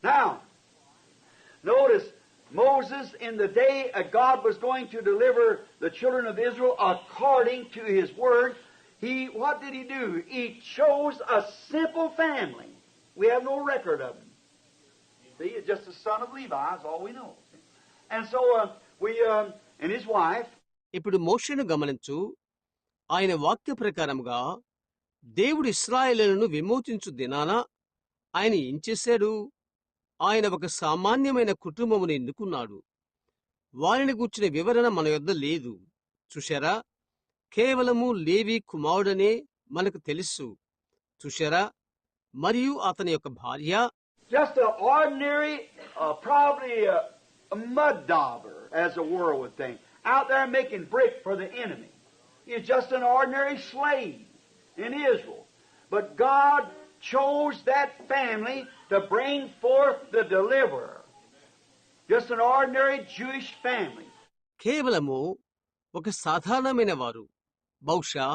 Now, notice Moses, in the day God was going to deliver the children of Israel according to His word, what did He do? He chose a simple family. We have no record of him. See, it's just the son of Levi is all we know. And so and his wife. ఇప్పుడు మోషేను గమనించు. ఆయన వాక్య ప్రకారముగా దేవుడు ఇశ్రాయేలును విమోచించు దినాన ఆయన ఏం చేశాడు? ఆయన ఒక సామాన్యమైన కుటుంబమును ఎన్నుకున్నాడు. వారిని గూర్చిన వివరణ మన యొద్ద లేదు. చూశారా? కేవలము లేవి కుమారుడనే మనకు తెలుసు. చూశారా? మరియు అతని యొక్క భార్య just an ordinary, probably a mud dauber, as the world would think, out there making brick for the enemy. He's just an ordinary slave in Israel. But God chose that family to bring forth the deliverer. Just an ordinary Jewish family. కేవలము ఒక సాధారణమైన వారు, బహుశా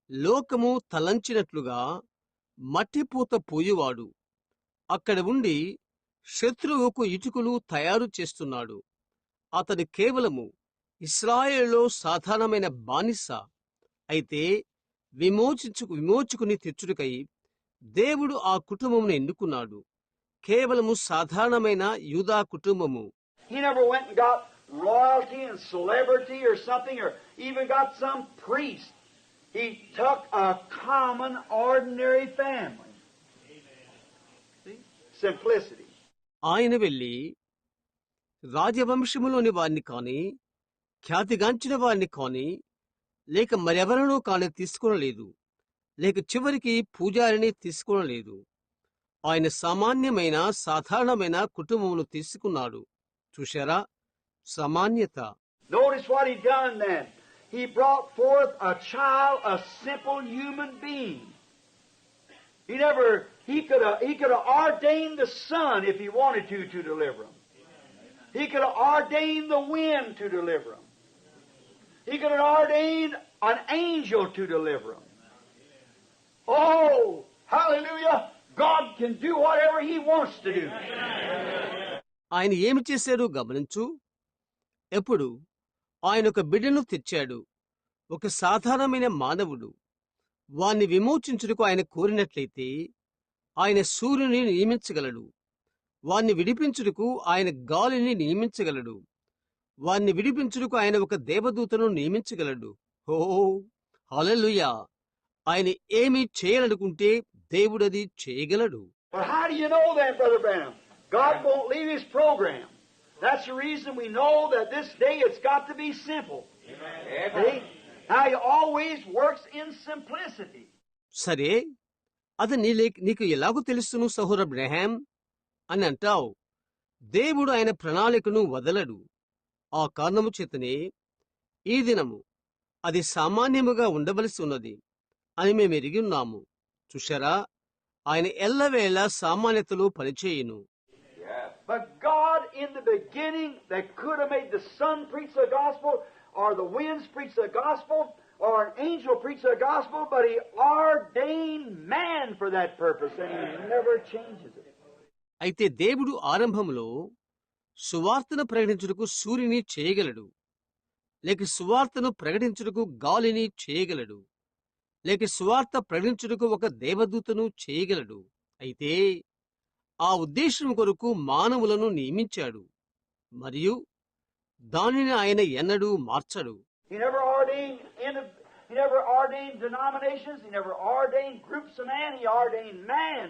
లోకము తలంచినట్లుగా మట్టిపూత పోయువాడు అక్కడ ఉండి శత్రువుకు ఇటుకలు తయారు చేస్తున్నాడు. అతడు కేవలము ఇశ్రాయేలులో సాధారణమైన బానిస. అయితే విమోచుకుని తెచ్చుటకై దేవుడు ఆ కుటుంబమును ఎన్నుకున్నాడు. కేవలము సాధారణమైన యూదా కుటుంబము. He never went and got royalty and celebrity or something, or even got some priest. He took a common, ordinary family. See? Simplicity. ఆయన వెళ్ళి రాజవంశములోని వారిని కాని, ఖ్యాతిగాంచిన వారిని కాని, లేక మరెవరనూ కాని తీసుకొనలేదు, లేక చివరికి పూజారిని తీసుకొనలేదు. ఆయన సామాన్యమైన సాధారణమైన కుటుంబమును తీసుకున్నాడు. చూశారా? సామాన్యత. Notice what he done then. He brought forth a child, a simple human being. He could have ordained the sun if he wanted to deliver him. He could have ordained the wind to deliver him. He could have ordained an angel to deliver him. Oh, hallelujah! God can do whatever He wants to do. ఆయన ఏమి చేశాడు గమనించు. ఎప్పుడు ఆయన ఒక బిడ్డను తెచ్చాడు, ఒక సాధారణమైన మానవుడు. వాణ్ణి విమోచించుటకు ఆయన కోరినట్లయితే ఆయన సూర్యుని నియమించగలడు. వాణ్ణి విడిపించుటకు ఆయన గాలిని నియమించగలడు. వాణ్ణి విడిపించుటకు ఆయన ఒక దేవదూతను నియమించగలడు. ఓ హల్లెలూయా! ఆయన ఏమి చేయాలనుకుంటే దేవుడది చేయగలడు. But how do you know that, Brother Branham? God won't leave His program. That's the reason we know that this day it's got to be simple. Amen. Now He always works in simplicity. సరే, అది నీకు ఎలాగో తెలుసును సహోదర బ్రహాం అని అంటావు. దేవుడు ఆయన ప్రణాళికను వదలడు. ఆ కారణము చేతనే ఈ దినము అది సామాన్యముగా ఉండవలసి ఉన్నది అని మేము ఎరిగి ఉన్నాము. చూశారా? ఆయన ఎల్లవేళ సామాన్యతలో పనిచేయును. But God in the beginning that could have made the sun preach the gospel, or the winds preach the gospel, or an angel preach the gospel, but He ordained man for that purpose, and He never changes it. అయితే దేవుడు ఆరంభంలో సువార్తను ప్రకటించుటకు సూర్యుని చేయగలడు, లేక సువార్తను ప్రకటించుటకు గాలిని చేయగలడు, లేక సువార్త ప్రకటించుటకు ఒక దేవదూతను చేయగలడు. అయితే ఆ ఉద్దేశం కొరకు మానవులను నియమించాడు, మరియు దానిని ఆయన ఎన్నడూ మార్చడు. He never ordained denominations. He never ordained groups of man. He ordained man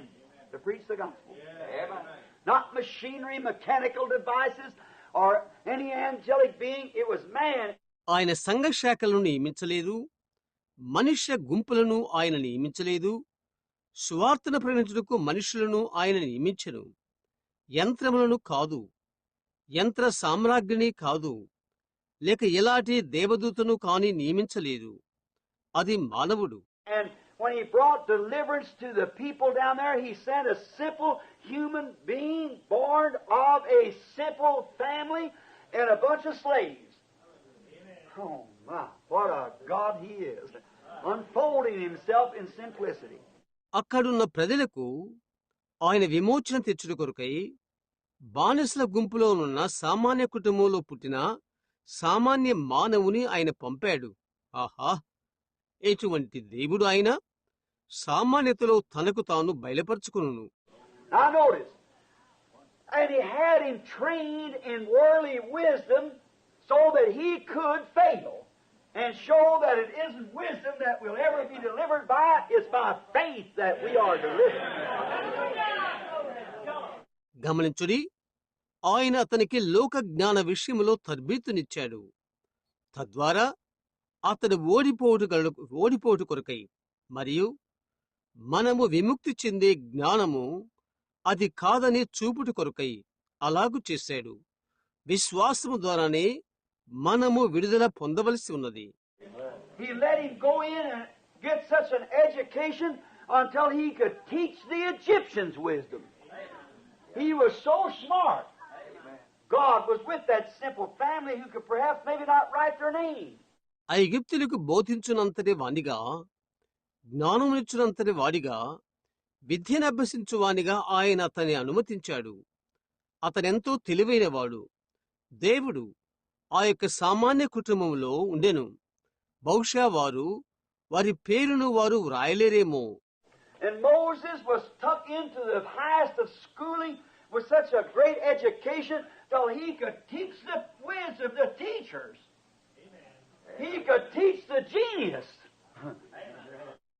to preach the gospel. Amen. Not machinery, mechanical devices, or any angelic being. It was man. ఆయన సంఘ శాఖలను నియమించలేదు, మనుష్య గుంపులను ఆయన నియమించలేదు, సువార్తను ప్రకటించుటకు మనుషులను ఆయన నియమించెను. యంత్రములను కాదు, యంత్ర సామ్రాజ్ఞిని కాదు, లేక ఎలాంటి దేవదూతను కాని నియమించలేదు. అది మానవుడు. And when He brought deliverance to the people down there, He sent a simple human being born of a simple family and a bunch of slaves. Oh my, what a God He is, unfolding Himself in simplicity. అక్కడున్న ప్రజలకు ఆయన విమోచన తెచ్చుట కొరకై బానిసల గుంపులోనున్న సామాన్య కుటుంబంలో పుట్టిన సామాన్య మానవుని ఆయన పంపాడు. ఆహా! ఎటువంటి దేవుడు ఆయన! సామాన్యతలో తనకు తాను బయలుపరుచుకును. Now notice, and he had him trained in worldly wisdom so that he could fail and show that it isn't wisdom that we'll ever be delivered by, it's by faith that we are delivered. గమనించుడి, ఆయన అతనికి లోక జ్ఞాన విషయంలో తర్బీతునిచ్చాడు. తద్వారా అతడు ఓడిపోటు కొరకై మరియు మనము విముక్తి చెందే జ్ఞానము అది కాదని చూపుట కొరకై అలాగు చేశాడు. విశ్వాసము ద్వారానే మనము విడుదల పొందవలసి ఉన్నది. He let him go in and get such an education until he could teach the Egyptians wisdom. He was so smart. God was with that simple family who could perhaps maybe not write their name. ఐగుప్తులకు బోధించునంతటి వానిగా, జ్ఞానమునిచ్చునంతటి వాడిగా, విద్యను అభ్యసించువానిగా ఆయన అతన్ని అనుమతించాడు. అతనెంతో తెలివైనవాడు. దేవుడు ఆ యొక్క సామాన్య కుటుంబంలో ఉండెను. బహుశా వారి పేరును వారు వ్రాయలేరేమో. And Moses was tuck into the highest of schooling with such a great education till he could teach the wisdom, the teachers. He could teach the genius.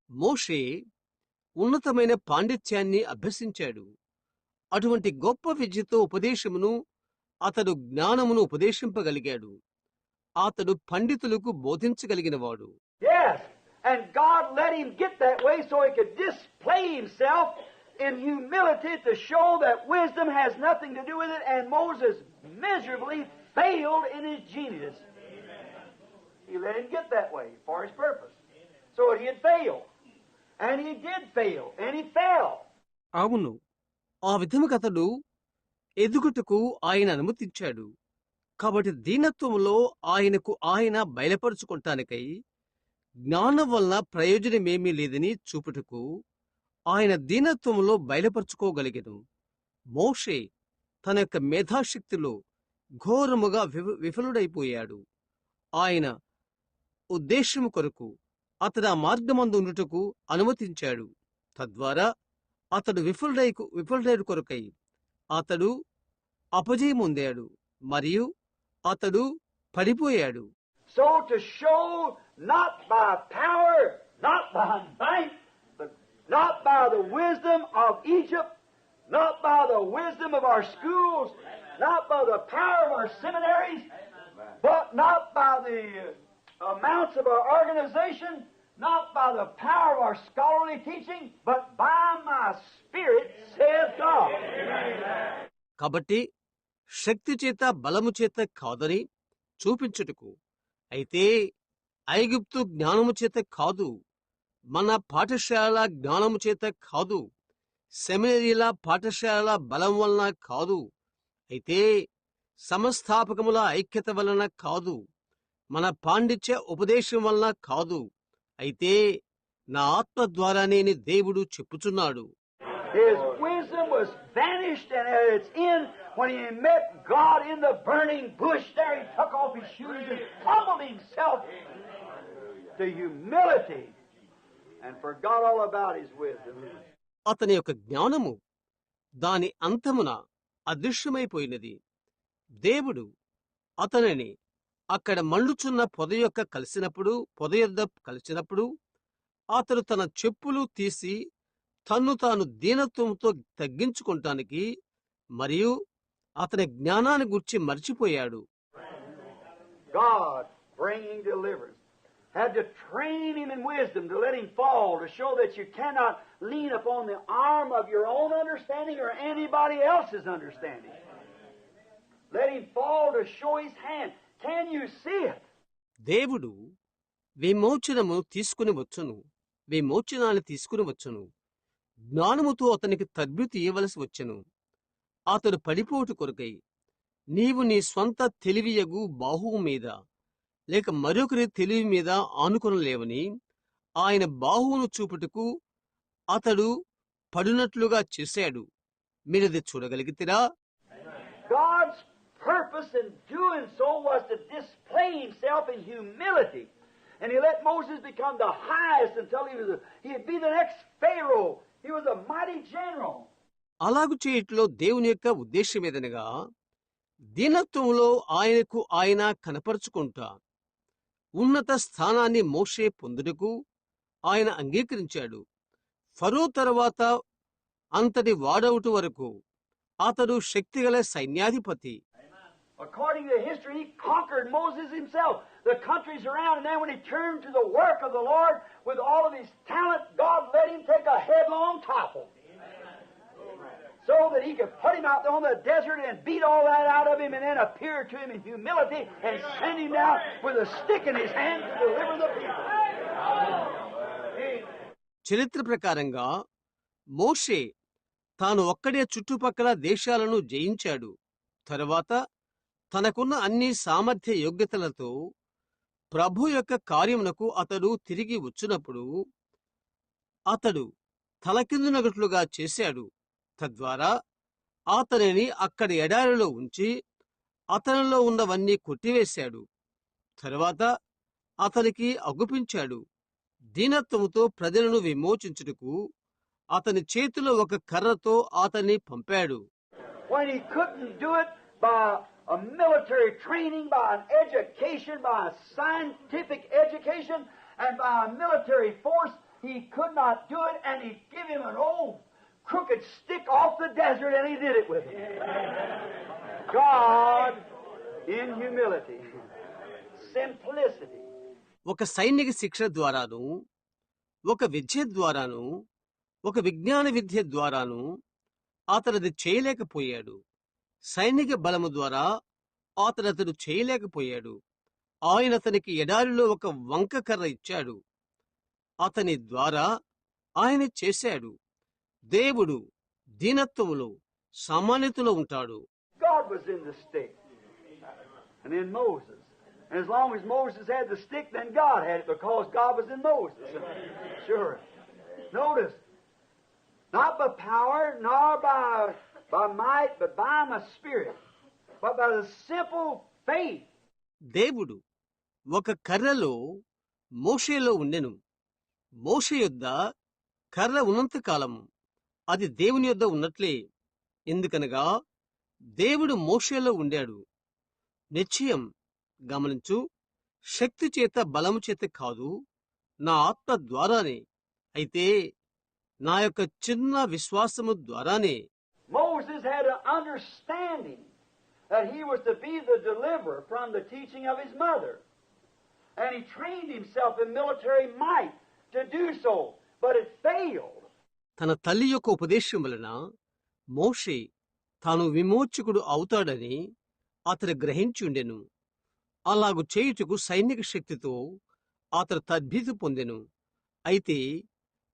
మోషే ఉన్నతమైన పాండిత్యాన్ని అభ్యసించాడు. అటువంటి గొప్ప విద్యతో ఉపదేశమును అతడు జ్ఞానమును ఉపదేశింపగలిగాడు. అతడు పండితులకు బోధించగలిగినవాడు. Yes, and God let him get that way so he could display himself in humility to show that wisdom has nothing to do with it, and Moses miserably failed in his genius. He let him get that way for his purpose, so he'd fail. And he did fail, and he fell. అవును, ఆ విధముగా అతడు ఎదుగుటకు ఆయన అనుమతించాడు. కాబట్టి దీనత్వములో ఆయన బయలుపరుచుకుంటానికై జ్ఞానం వలన ప్రయోజనమేమీ లేదని చూపుటకు ఆయన దీనత్వములో బయలుపరుచుకోగలిగెను. మోషే తన యొక్క మేధాశక్తిలో ఘోరముగా విఫలుడైపోయాడు. ఆయన ఉద్దేశము కొరకు అతడు ఆ మార్గమందు ఉండుటకు అనుమతించాడు. తద్వారా అతడు విఫలుడైన కొరకై అతడు అపజయమొందాడు మరియు అతడు పడిపోయాడు. So to show not by power, not by might, but not by the wisdom of Egypt, not by the wisdom of our schools, not by the power of our seminaries, but not by the amounts of our organization, not by the power of our scholarly teaching, but by my Spirit, saith God. కాబట్టి శక్తి చేత బలము చేత కాదని చూపించుటకు, అయితే ఐగుప్తు జ్ఞానము చేత కాదు, మన పాఠశాల జ్ఞానము చేత కాదు, సెమినరీల పాఠశాల బలం వలన కాదు, అయితే సంస్థాపకముల ఐక్యత వలన కాదు, మన పాండిత్య ఉపదేశం వలన కాదు, అయితే నా ఆత్మ ద్వారానే దేవుడు చెప్పుచున్నాడు. His wisdom was vanished, and at its end, when he met God in the burning bush, there he took off his shoes and humbled himself to humility and forgot all about his wisdom. అతని యొక్క జ్ఞానము దాని అంతమున అదృశ్యమైపోయినది. దేవుడు అతనిని అక్కడ మండుచున్న పొద యొద్ద కలిసినప్పుడు అతడు తన చెప్పులు తీసి తన్ను తాను దీనత్వంతో తగ్గించుకుంటానికి మరియు అతని జ్ఞానాన్ని గురించి మర్చిపోయాడు. God bringing deliverance had to train him in wisdom to let him fall, to show that you cannot lean upon the arm of your own understanding or anybody else's understanding. Let him fall to show his hand. Can you see it? దేవుడు విమోచనాన్ని తీసుకుని వచ్చును. జ్ఞానముతో అతనికి తర్బీతు ఇవ్వవలసి వచ్చెను. అతడు పడిపోటు కొరకై నీవు నీ స్వంత తెలివియగు బాహువు మీద లేక మరొకరి తెలివి మీద ఆనుకొనలేవని ఆయన బాహువును చూపుటకు అతడు పడినట్లుగా చేశాడు. మీరది చూడగలిగితేరా? God's purpose in doing so was to display himself in humility. And he let Moses become the highest until he'd be the next Pharaoh. He was a mighty general. అలాగు చేయట్లో దేవుని యొక్క ఉద్దేశమేదనగా దీనత్వంలో ఆయనకు ఆయన కనపరుచుకుంటా ఉన్నత స్థానాన్ని మోషే పొందుటకు ఆయన అంగీకరించాడు. ఫరో తరువాత అంతటి వాడవుట వరకు అతడు శక్తిగల సైన్యాధిపతి. According to history, he conquered Moses himself, the countries around, and then when he turned to the work of the Lord with all of his talent, God let him take a headlong topple. So that he could put him out there on the desert and beat all that out of him and then appear to him in humility and send him down with a stick in his hand to deliver the people. చరిత్ర ప్రకారంగా మోషే తాను ఒక్కడే చుట్టుపక్కల దేశాలను జయించాడు. తరువాత తనకున్న అన్ని సామర్థ్య యోగ్యతలతో ప్రభు యొక్క కార్యమునకు అతడు తిరిగి వచ్చినప్పుడు అతడు తలకిందునగట్లుగా చేశాడు. తద్వారా అతనిని అక్కడి ఎడారిలో ఉంచి అతనిలో ఉన్నవన్నీ కొట్టివేశాడు. తరువాత అతనికి అగుపించాడు. దీనత్వముతో ప్రజలను విమోచించుటకు అతని చేతిలో ఒక కర్రతో అతన్ని పంపాడు. When he couldn't do it by a military training, by an education, by a scientific education, and by a military force, he could not do it, and he'd give him an old crooked stick off the desert, and he did it with him. God in humility, simplicity. ఒక సైనిక శిక్ష ద్వారాను, ఒక విద్య ద్వారాను, ఒక విజ్ఞాన విద్య ద్వారాను అతనిది చేయలేకపోయాడు. సైనిక బలము ద్వారా అతడు చేయలేకపోయాడు. ఆయన అతనికి ఎడారిలో ఒక వంక కర్ర ఇచ్చాడు. అతని ద్వారా ఆయన చేశాడు. దేవుడు దీనత్వములో సామాన్యతలో ఉంటాడు. God was in the stick and in Moses. And as long as Moses had the stick, then God had it because God was in Moses. Sure. Notice, not by power, nor by might, but by my spirit, but by the simple faith. దేవుడు ఒక కర్రలో మోషేలో ఉండెను. మోషే యొద్ద కర్ర ఉన్నంత కాలము అది దేవుని యొద్ద ఉన్నట్లే. ఎందుకనగా దేవుడు మోషేలో ఉండాడు. నిశ్చయం గమనించు, శక్తి చేత బలము చేత కాదు, నా ఆత్మ ద్వారానే. అయితే నా యొక్క చిన్న విశ్వాసము ద్వారానే. Moses had an understanding that he was to be the deliverer from the teaching of his mother. And he trained himself in military might to do so, but it failed. తన తల్లి యొక్క ఉపదేశం వలన మోషే తాను విమోచకుడు అవుతాడని అతడు గ్రహించుండెను. అలాగు చేయుటకు సైనిక శక్తితో అతడు తద్భీతి పొందెను. అయితే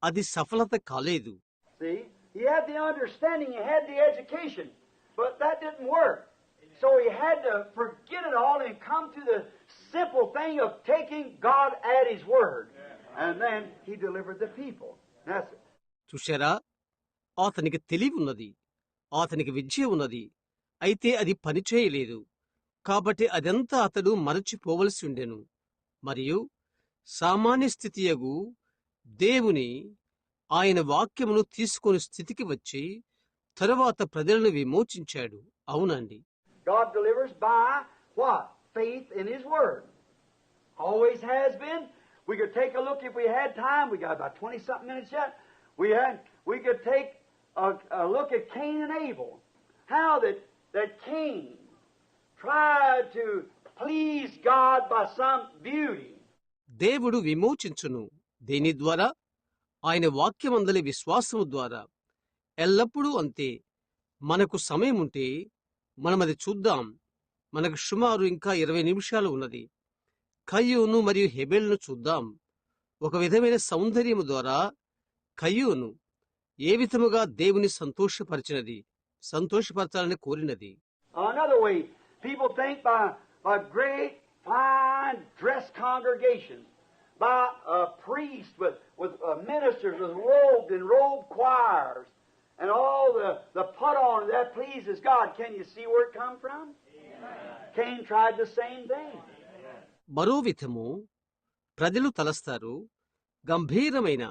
అది సఫలత కాలేదు. See, he had the understanding, he had the education, but that didn't work. So he had to forget it all and come to the simple thing of taking God at his word. And then he delivered the people. That's it. చూశారా, అతనికి తెలివి ఉన్నది, అతనికి విద్య ఉన్నది, అయితే అది పనిచేయలేదు. కాబట్టి అదంతా అతడు మరచిపోవలసి ఉండెను. మరియు సామాన్య స్థితియగు దేవుని ఆయన వాక్యమును తీసుకొని స్థితికి వచ్చి తరువాత ప్రజలను విమోచించాడు. అవునండి. God delivers by what? Faith in his word. Always has been. We could take a look if we had time. We got about 20-something minutes yet. We could take a look at Cain and Abel. How that Cain tried to please God by some beauty. దేవుడు విమోచించును దేని ద్వారా? ఆయన వాక్యమందలి విశ్వాసము ద్వారా. ఎల్లప్పుడూ అంతే. మనకు సమయం ఉంటే మనమది చూద్దాం. మనకు సుమారు ఇంకా 20 నిమిషాలు ఉన్నది. కయ్యూను మరియు హెబెల్ను చూద్దాం. ఒక విధమైన సౌందర్యము ద్వారా కయ్యూను ఏ విధముగా దేవుని సంతోషపరచాలని కోరినది. Another way, people think by great, fine dress congregations, by a priest with ministers with robed and robed choirs, and all the put on that pleases God. Can you see where it come from? Cain tried the same thing. మరో విధము ప్రజలు తలస్తారు, గంభీరమైన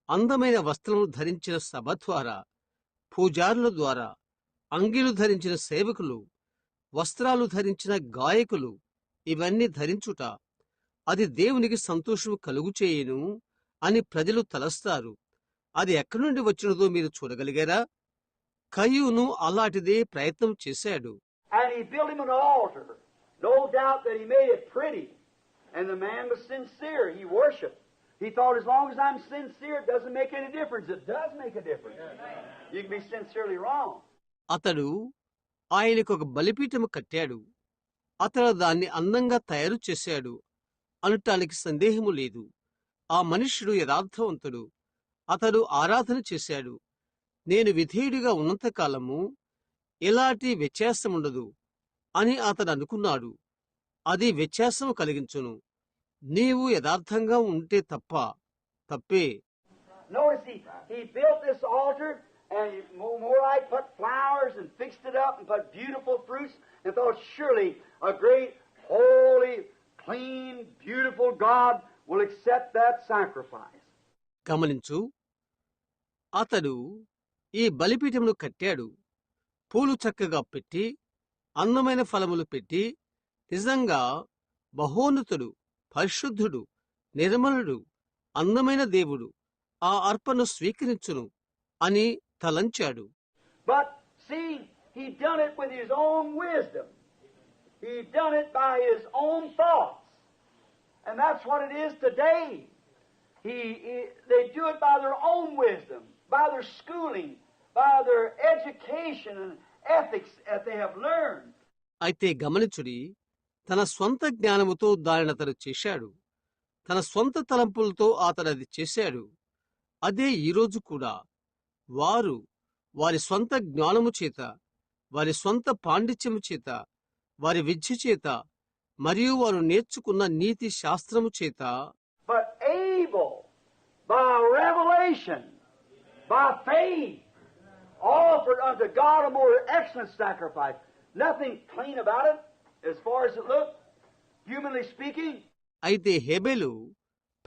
అందమైన వస్త్రములు ధరించిన సభ ద్వారా, పూజారుల ద్వారా, అంగీలు ధరించిన సేవకులు, వస్త్రాలు ధరించిన గాయకులు ఇవన్నీ ధరించుట అది దేవునికి సంతోషం కలుగు చేయును అని ప్రజలు తలస్తారు. అది ఎక్కడి నుండి వచ్చినదో మీరు చూడగలిగారా? కయ్యూను అలాంటిదే ప్రయత్నం చేశాడు. And he built him an altar. No doubt that he made it pretty. And the man was sincere. He worshiped. He thought, as long as I'm sincere, it doesn't make any difference. It does make a difference. You can be sincerely wrong. అతడు ఆయనకు ఒక బలిపీఠము కట్టాడు. అతడు దాన్ని అందంగా తయారు చేశాడు అనటానికి సందేహము లేదు. ఆ మనుష్యుడు యథార్థవంతుడు. అతడు ఆరాధన చేశాడు. నేను విధేయుడిగా ఉన్నంతకాలము ఎలాంటి వ్యత్యాసముండదు అని అతడు అనుకున్నాడు. అది వ్యత్యాసము కలిగించును. నీవు యథార్థంగా ఉంటే తప్పే. Notice he built this altar, and more like put flowers and fixed it up and put beautiful fruits, and thought, surely a great, holy, clean, beautiful God will accept that sacrifice. గమనించు, అతడు ఈ బలిపీఠమును కట్టాడు. పూలు చక్కగా పెట్టి, అందమైన ఫలములు పెట్టి, నిజంగా మహోన్నతుడు, పరిశుద్ధుడు, నిర్మలుడు, అందమైన దేవుడు ఆ అర్పణను స్వీకరించును అని తలంచాడు. But see, he done it with his own wisdom. He done it by his own thoughts. And that's what it is today. They do it by their own wisdom, by their schooling, by their education and ethics that they have learned. అయితే గమనించుడి, తన స్వంత జ్ఞానముతో దానిని అతడు చేశాడు. తన స్వంత తలంపులతో అతడు అది చేశాడు. అదే ఈరోజు కూడా వారు వారి స్వంత జ్ఞానము చేత, వారి స్వంత పాండిత్యము చేత, వారి విద్య చేత, మరియు వారు నేర్చుకున్న నీతి శాస్త్రము చేత, but able by revelation, by faith, offered unto God a more excellent sacrifice. Nothing clean about it as far as it looked, humanly speaking. అయితే హేబెలు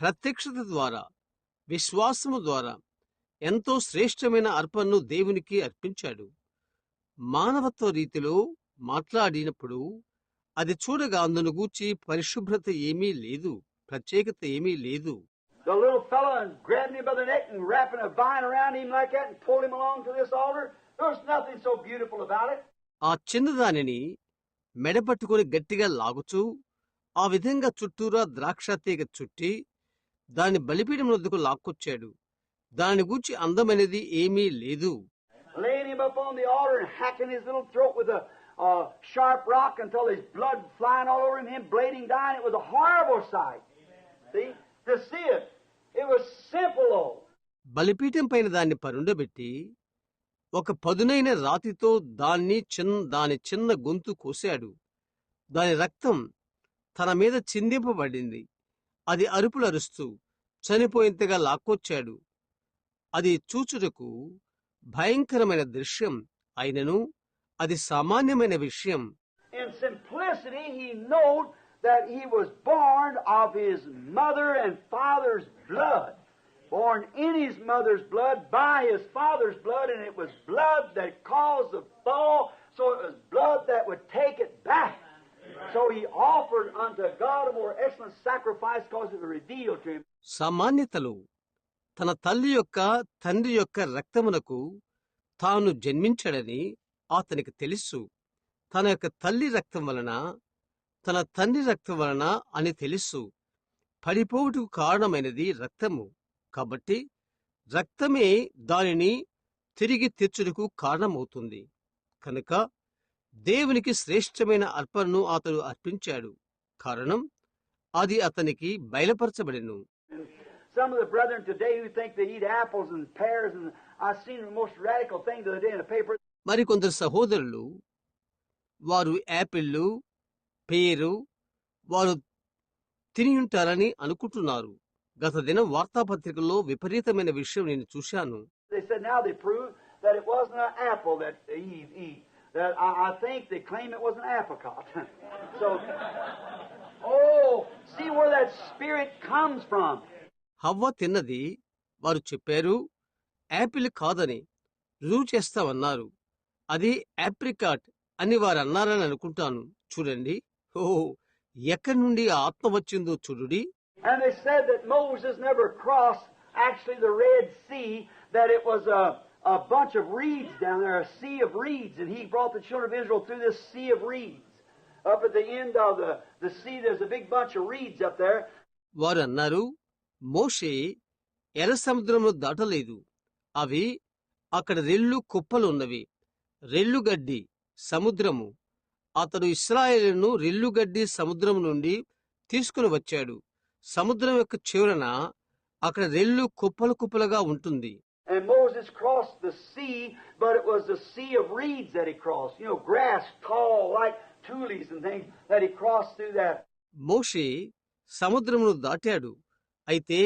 ప్రత్యక్షత ద్వారా, విశ్వాసము ద్వారా ఎంతో శ్రేష్టమైన అర్పణను దేవునికి అర్పించాడు. మానవత్వ రీతిలో మాట్లాడినప్పుడు అది చూడగా అందును గూర్చి పరిశుభ్రత ఏమీ లేదు, ప్రత్యేకత ఏమీ లేదు. The little fellow and grabbing him by the neck and wrapping a vine around him like that and pulled him along to this altar. There's nothing so beautiful about it. ఆ చిన్నదానిని మెడపట్టుకుని గట్టిగా లాగుచూ ఆ విధంగా చుట్టూరా ద్రాక్ష తీగ చుట్టి దాని బలిపీఠం వద్దకు లాక్కొచ్చాడు. దాని గూర్చి అందమైనది ఏమీ లేదు. Laying him up on the altar and hacking his little throat with a sharp rock until his blood flying all over him bleeding, dying. It was a horrible sight. See? To see it. It was simple though. బలిపీఠం పైన దాన్ని పరుండబెట్టి ఒక పదునైన రాతితో దాని చిన్న గొంతు కోశాడు. దాని రక్తం తన మీద చిందింపబడింది. అది అరుపులు అరుస్తూ చనిపోయేంతగా లాక్కొచ్చాడు. అది చూచుటకు భయంకరమైన దృశ్యం అయినను అది సామాన్యమైన విషయం. In simplicity, he knowed that he was born of his mother and father's blood. Born in his mother's blood, by his father's blood, and it was blood that caused the fall, so it was blood that would take it back. So he offered unto God a more excellent sacrifice because it was revealed to him. సామాన్యతలో తన తల్లి యొక్క తండ్రి యొక్క రక్తమునకు తాను జన్మించాడని అతనికి తెలుసు. తన యొక్క తల్లి రక్తం వలన, తన తండ్రి రక్తం వలన అని తెలుసు. పడిపోవుటకు కారణమైనది రక్తము. కాబట్టి రక్తమే దానిని తిరిగి తెచ్చుటకు కారణమవుతుంది. కనుక దేవునికి శ్రేష్టమైన అర్పణను అతడు అర్పించాడు. కారణం అది అతనికి బయలుపరచబడెను. Some of the brethren today who think they eat apples and pears, and I've seen the most radical thing the other day in the paper. మరి కొందరు సహోదరులు వారు యాపిళ్ళు, పేరు వారు తిని ఉంటారని అనుకుంటున్నారు. గత దినం వార్తాపత్రికల్లో విపరీతమైన విషయం నేను చూశాను. They said now they prove that it wasn't an apple that Eve eat. That I think they claim it was an apricot. So, oh, see where that spirit comes from. హవ్వ తిన్నది వారు చెప్పారు యాపిల్ కాదని రుజువు చేస్తామన్నారు. అది apricot అని వారు అన్నారని అనుకుంటాను. చూడండి, ఓ ఎక్కడి నుండి ఆ ఆత్మ వచ్చిందో చూడుడి. And they said that Moses never crossed actually the Red Sea, that it was a bunch of reeds down there, a sea of reeds, and he brought the children of Israel through this sea of reeds. Up at the end of the sea, there's a big bunch of reeds up there. వారు అన్నారు, మోషే ఎర్ర సముద్రమును దాటలేదు. అవి అక్కడ రెల్లు కుప్పలున్నవి, రెల్లుగడ్డి సముద్రము. అతడు ఇశ్రాయేలును రెల్లుగడ్డి సముద్రం నుండి తీసుకుని వచ్చాడు. సముద్రం యొక్క చివరన అక్కడ రెల్లు కుప్పలు కుప్పలుగా ఉంటుంది. And Moses crossed the sea, but it was the sea of reeds that he crossed. You know, grass tall like tulies and things that he crossed through that. మోషే సముద్రమును దాటాడు. అయితే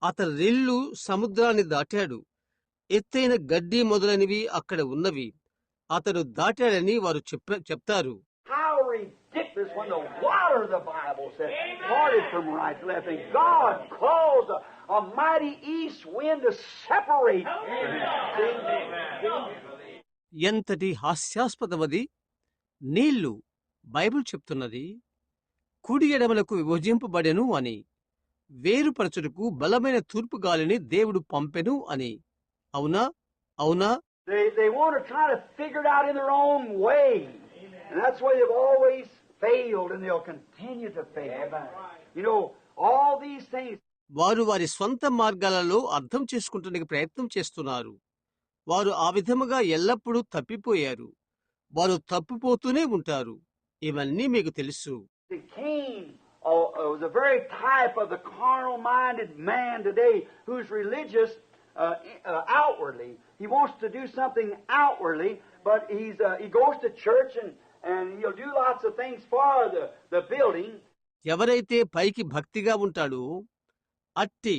అతడు రెల్లు సముద్రాన్ని దాటాడు. ఎత్తైన గడ్డి మొదలైనవి అక్కడ ఉన్నవి. అతడు దాటాడని వారు చెప్తారు. How ridiculous when the water, the Bible says, parted from right to left, and God caused a mighty east wind to separate. ఎంతటి హాస్యాస్పదమది! నీళ్లు బైబిల్ చెప్తున్నది కుడి ఎడమలకు విభజింపబడెను అని, వేరుపరచుటకు బలమైన తూర్పు గాలిని దేవుడు పంపెను అని. అవునా? అవునా? They want to try to figure it out in their own way. And that's why they've always failed, and they'll continue to fail. You know, all these things. వారు వారి స్వంత మార్గాలలో అర్థం చేసుకుంటానికి ప్రయత్నం చేస్తున్నారు. వారు ఆ విధముగా ఎల్లప్పుడూ తప్పిపోయారు. వారు తప్పిపోతూనే ఉంటారు. ఇవన్నీ మీకు తెలుసు. Cain was a very type of the carnal-minded man today who's religious outwardly. He wants to do something outwardly, but he goes to church and he'll do lots of things for the building. ఎవరైతే పైకి భక్తిగా ఉంటాడో అట్టి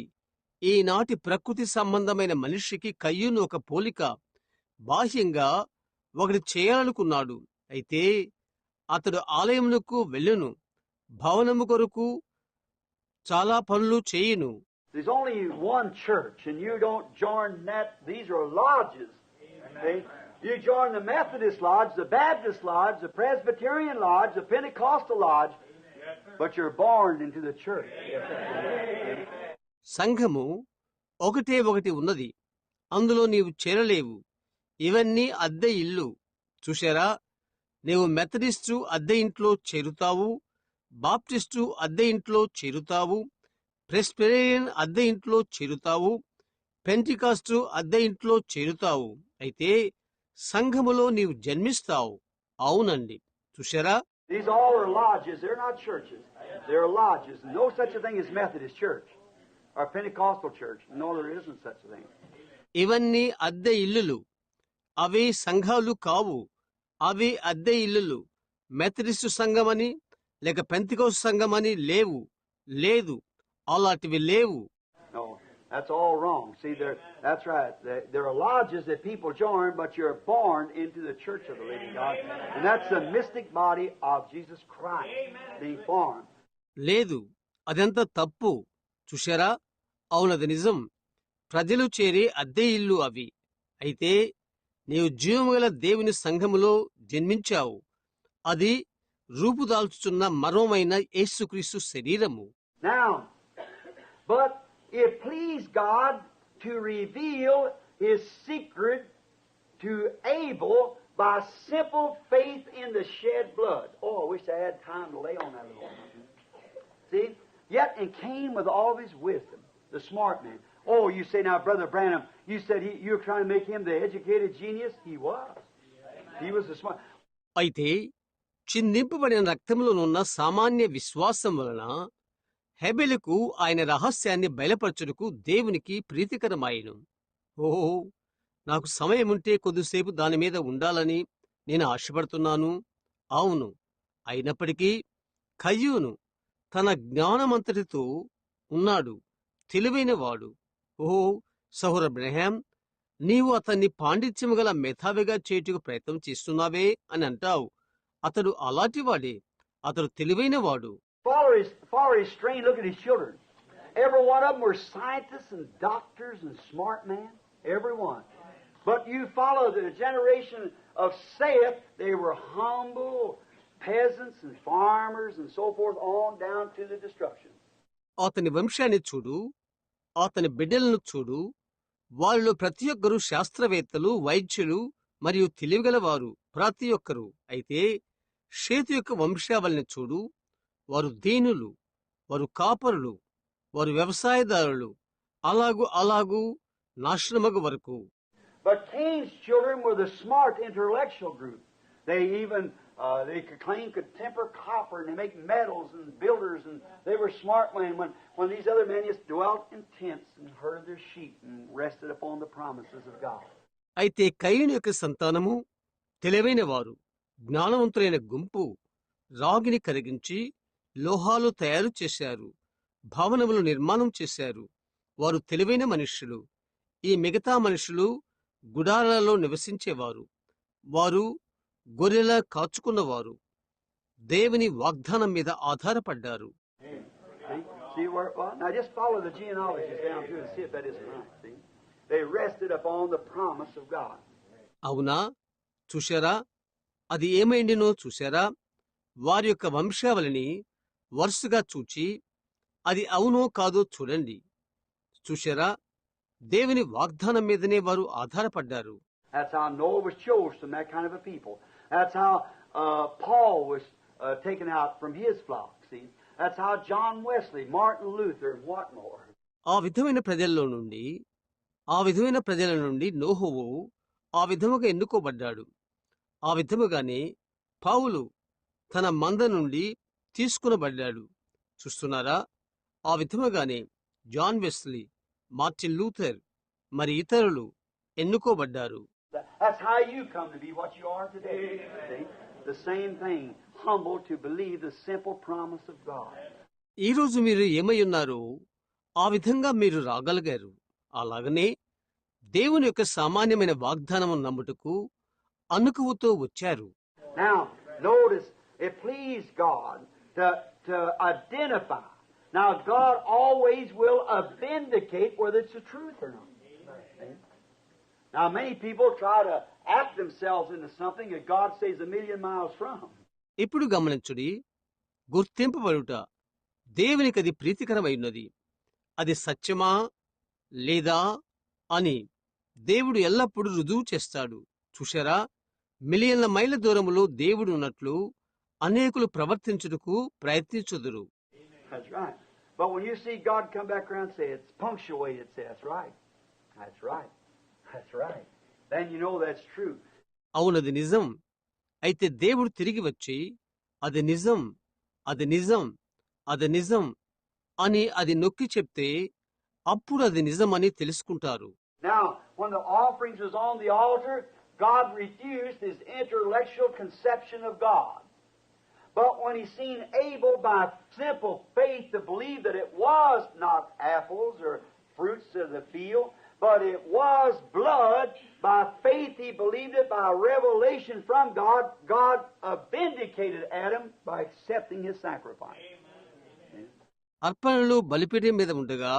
ఈనాటి ప్రకృతి సంబంధమైన మనిషికి కయ్యూను ఒక పోలిక. బాహ్యంగా ఒకటి చేయాలనుకున్నాడు. అయితే అతడు ఆలయమునకు వెళ్ళును, భవనము కొరకు చాలా పనులు చేయును. There's only one church, and you don't join that. These are lodges. Okay? You join the Methodist Lodge, the Baptist Lodge, the Presbyterian Lodge, the Pentecostal Lodge, but you're born into the church. సంఘము ఒకటే ఒకటి ఉన్నది, అందులో నీవు చేరలేవు. ఇవన్నీ అద్దె ఇల్లు. చూశారా? నీవు మెథడిస్టు అద్దె ఇంట్లో చేరుతావు, బాప్టిస్టు అద్దె ఇంట్లో చేరుతావు, ప్రెస్బిటేరియన్ అద్దె ఇంట్లో చేరుతావు, పెంటికాస్టు అద్దె ఇంట్లో చేరుతావు. అయితే సంఘములో నీవు జన్మిస్తావు. అవునండి, చూశారా? These all are lodges. They're not churches. They're lodges. No such a thing as Methodist church or Pentecostal church. No, there isn't such a thing. ఇవన్నీ అద్దె ఇల్లులు. అవి సంఘాలు కావు. అవి అద్దె ఇల్లులు. మెథడిస్టు సంఘమని లేక పెంతికోస్తు సంఘమని లేవు. లేదు, అలాంటివి లేవు. No, that's all wrong. See, that's right. There are lodges that people join, but you're born into the church of the living God. And that's the mystic body of Jesus Christ being formed. లేదు, అదంతా తప్పు. చూశారా? అవునది నిజం. ప్రజలు చేరే అద్దె ఇల్లు అవి. అయితే నీవు జీవముగల దేవుని సంఘములో జన్మించావు. అది రూపుదాల్చుచున్న మర్మమైన యేసుక్రీస్తు శరీరము. Now, but it pleased God to reveal His secret to Abel by simple faith in the shed blood. Oh, I wish I had time to lay on that a little. See? Yet and Cain with all of his wisdom, the smart man. Oh, you say now, Brother Branham, you said you're trying to make him the educated genius? He was. He was the smart. అయితే చిందింపబడిన రక్తంలోనున్న సామాన్య విశ్వాసం వలన హెబెలుకు ఆయన రహస్యాన్ని బయలుపరచుటకు దేవునికి ప్రీతికరమాయెను. ఓహో, నాకు సమయముంటే కొద్దిసేపు దాని మీద ఉండాలని నేను ఆశపడుతున్నాను. అవును, అయినప్పటికీ కయ్యూను తన జ్ఞానమంతటితో ఉన్నాడు, తెలివైనవాడు. ఓహో సహోదర బ్రహాం, నీవు అతన్ని పాండిత్యము గల మేధావిగా చేయుటకు ప్రయత్నం చేస్తున్నావే అని అంటావు. అతడు అలాంటివాడే. అతడు తెలివైనవాడు. Follow his strain. Look at his children. Every one of them were scientists and doctors and smart men. Every one. But you follow the generation of Seth, they were humble peasants and farmers and so forth on down to the destruction. అతని వంశాన్ని చూడు, అతని బిడ్డలను చూడు. వారిలో ప్రతి ఒక్కరు శాస్త్రవేత్తలు, వైద్యులు మరియు తెలివిగలవారు, ప్రతి ఒక్కరు. అయితే షేతు యొక్క వంశావళిని చూడు. వారు దీనులు, వారు కాపరులు, వారు వ్యవసాయదారులు, అలాగూ నాశనమగు వరకు. But Cain's children were the smart intellectual group. They even they could temper copper and they make metals and builders, and they were smart men. When these other men just dwelt in tents and herded their sheep and rested upon the promises of God. అయితే కయీను యొక్క సంతానము తెలివైన వారు, జ్ఞానవంతులైన గుంపు. రాగిని కరిగించి లోహాలు తయారు చేశారు, భవనములు నిర్మాణం చేశారు. వారు తెలివైన మనుష్యులు. ఈ మిగతా మనుషులు గుడారాలలో నివసించేవారు. వారు గొర్రెలా కాచుకున్నవారు. దేవుని వాగ్దానం మీద ఆధారపడ్డారు. See where it was? Now just follow the genealogies down through and see if that isn't right. See? They rested upon the promise of God. అవునా? చూశారా? అది ఏమైండినో చూశారా? వారి యొక్క వంశావళిని వరుసగా చూచి అది అవునో కాదో చూడండి. చూశారా? దేవుని వాగ్దానం మీదనే వారు ఆధారపడ్డారు. That's how Noah was chosen from that kind of a people. That's how Paul was taken out from his flock. See? That's how John Wesley, Martin Luther, and what more. ఆ విధమైన ప్రజల నుండి నోహువు ఆ విధముగా ఎన్నుకోబడ్డాడు. ఆ విధముగానే పౌలు తన మంద నుండి తీసుకునబడ్డాడు. చూస్తున్నారా? ఆ విధముగానే జాన్ వెస్లీ, మార్టిన్ లూథర్ మరి ఇతరులు ఎన్నుకోబడ్డారు. That's how you come to be what you are today. See? The same thing, humble to believe the simple promise of God. ఈ రోజు మీరు ఏమై ఉన్నారో ఆ విధంగా మీరు రాగలిగారు. అలాగనే దేవుని యొక్క సామాన్యమైన వాగ్దానము నమ్ముటకు అనుకువతో వచ్చారు. Now, notice it pleased God to identify. Now, God always will vindicate whether it's the truth or not. Now, many people try to act themselves into something that God says a million miles from. ఇప్పుడు గమనించుడి, గుర్తింపబడుట దేవునికి అది ప్రీతికరమైనది. అది సత్యమా లేదా అని దేవుడు ఎల్లప్పుడూ రుజువు చేస్తాడు. చూశారా? మిలియన్ల మైళ్ళ దూరములో దేవుడు ఉన్నట్లు అనేకులు ప్రవర్తించుటకు ప్రయత్నించుదురు. That's right. But when you see God come back around and say it's punctuated, say that's right. That's right. That's right. Then you know that's true. అవునది నిజం. అయితే దేవుడు తిరిగి వచ్చి అది నిజం, అది నిజం, అది నిజం అని అది నొక్కి చెప్తే అప్పుడు అది నిజమని తెలుసుకుంటారు. Now, when the offerings was on the altar, God refused his intellectual conception of God. But when he seen Abel by simple faith to believe that it was not apples or fruits of the field, but it was blood, by faith he believed it by revelation from God. God vindicated Adam by accepting his sacrifice. అర్పణలు బలిపీఠం మీద ఉండగా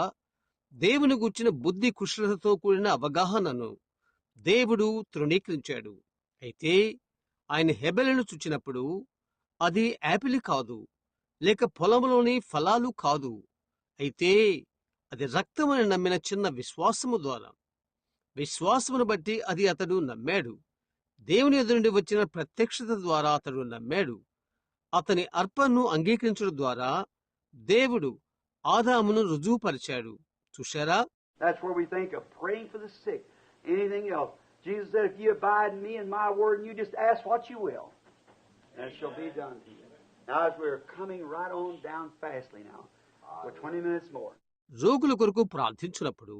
దేవుని గూర్చిన బుద్ధి కుశలతతో కూడిన అవగాహనను దేవుడు తృణీకరించాడు. అయితే ఆయన హెబెలును చూచినప్పుడు అది యాపిల్ కాదు, లేక పొలంలోని ఫలాలు కాదు. అయితే అది రక్తమని నమ్మిన చిన్న విశ్వాసము ద్వారా, విశ్వాసమును బట్టి అది అతడు నమ్మాడు. దేవుని ఎదురు నుండి వచ్చిన ప్రత్యక్షత ద్వారా అతడు నమ్మాడు. అతని అర్పణను అంగీకరించడం ద్వారా దేవుడు ఆదామును రుజువుపరిచాడు. చూశారా? That's where we think of praying for the sick. Anything else? Jesus said, if you abide in me and my word, and you just ask what you will, and it shall be done to you. Now, as we're coming right on down fastly now, for 20 minutes more. రోగుల కొరకు ప్రార్థించినప్పుడు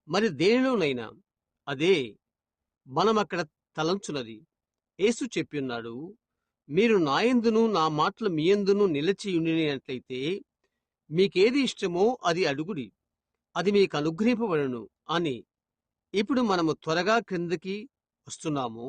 మరి దేనిలోనైనా అదే మనం అక్కడ తలంచున్నది. యేసు చెప్పియున్నాడు, మీరు నాయందును నా మాటలు మీ యందును నిలిచి ఉండినట్లయితే మీకేది ఇష్టమో అది అడుగుడి, అది మీకు అనుగ్రహింపబడును అని. ఇప్పుడు మనము త్వరగా క్రిందకి వస్తున్నాము.